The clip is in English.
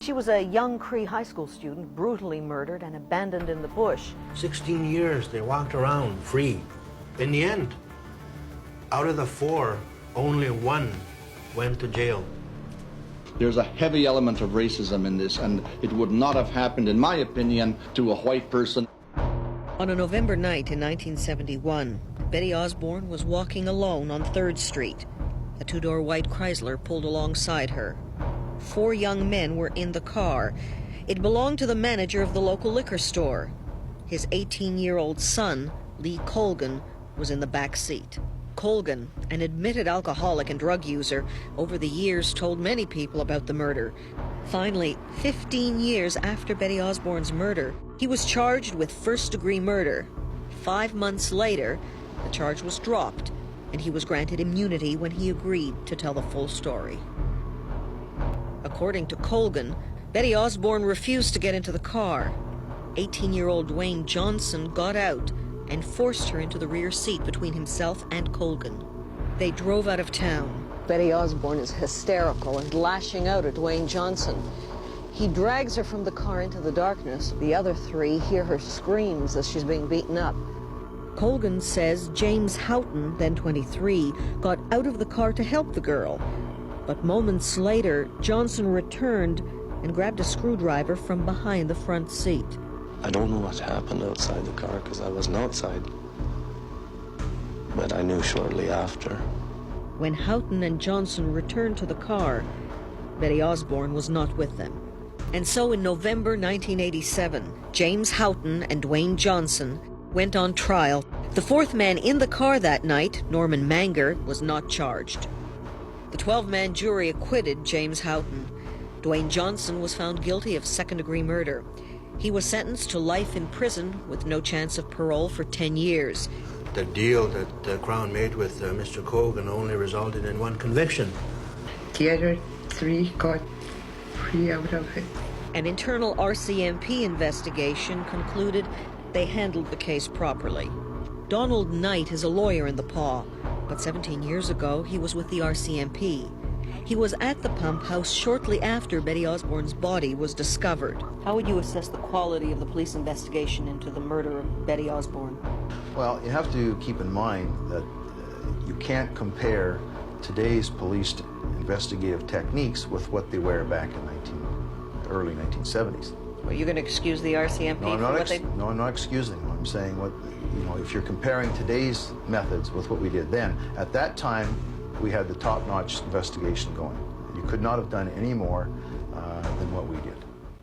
She was a young Cree high school student, brutally murdered and abandoned in the bush. 16 years they walked around free. In the end, out of the 4, only 1 went to jail. There's a heavy element of racism in this, and it would not have happened, in my opinion, to a white person. On a November night in 1971, Betty Osborne was walking alone on 3rd Street. A 2-door white Chrysler pulled alongside her. 4 young men were in the car. It belonged to the manager of the local liquor store. His 18-year-old son, Lee Colgan, was in the back seat. Colgan, an admitted alcoholic and drug user, over the years told many people about the murder. Finally, 15 years after Betty Osborne's murder, he was charged with first-degree murder. 5 months later, the charge was dropped, and he was granted immunity when he agreed to tell the full story. According to Colgan, Betty Osborne refused to get into the car. 18-year-old Dwayne Johnson got out and forced her into the rear seat between himself and Colgan. They drove out of town. Betty Osborne is hysterical and lashing out at Dwayne Johnson. He drags her from the car into the darkness. The other 3 hear her screams as she's being beaten up. Colgan says James Houghton, then 23, got out of the car to help the girl. But moments later, Johnson returned and grabbed a screwdriver from behind the front seat. I don't know what happened outside the car because I wasn't outside. But I knew shortly after. When Houghton and Johnson returned to the car, Betty Osborne was not with them. And so in November 1987, James Houghton and Dwayne Johnson went on trial. The 4th man in the car that night, Norman Manger, was not charged. The 12-man jury acquitted James Houghton. Dwayne Johnson was found guilty of second-degree murder. He was sentenced to life in prison with no chance of parole for 10 years. The deal that the Crown made with Mr. Colgan only resulted in 1 conviction. The other 3 got free out of it. An internal RCMP investigation concluded they handled the case properly. Donald Knight is a lawyer in the Paw, but 17 years ago he was with the RCMP. He was at the pump house shortly after Betty Osborne's body was discovered. How would you assess the quality of the police investigation into the murder of Betty Osborne? Well, you have to keep in mind that you can't compare today's police investigative techniques with what they were back in early 1970s. Are you going to excuse the RCMP No, for I'm not excusing them. I'm saying if you're comparing today's methods with what we did then, at that time, we had the top-notch investigation going. You could not have done any more than what we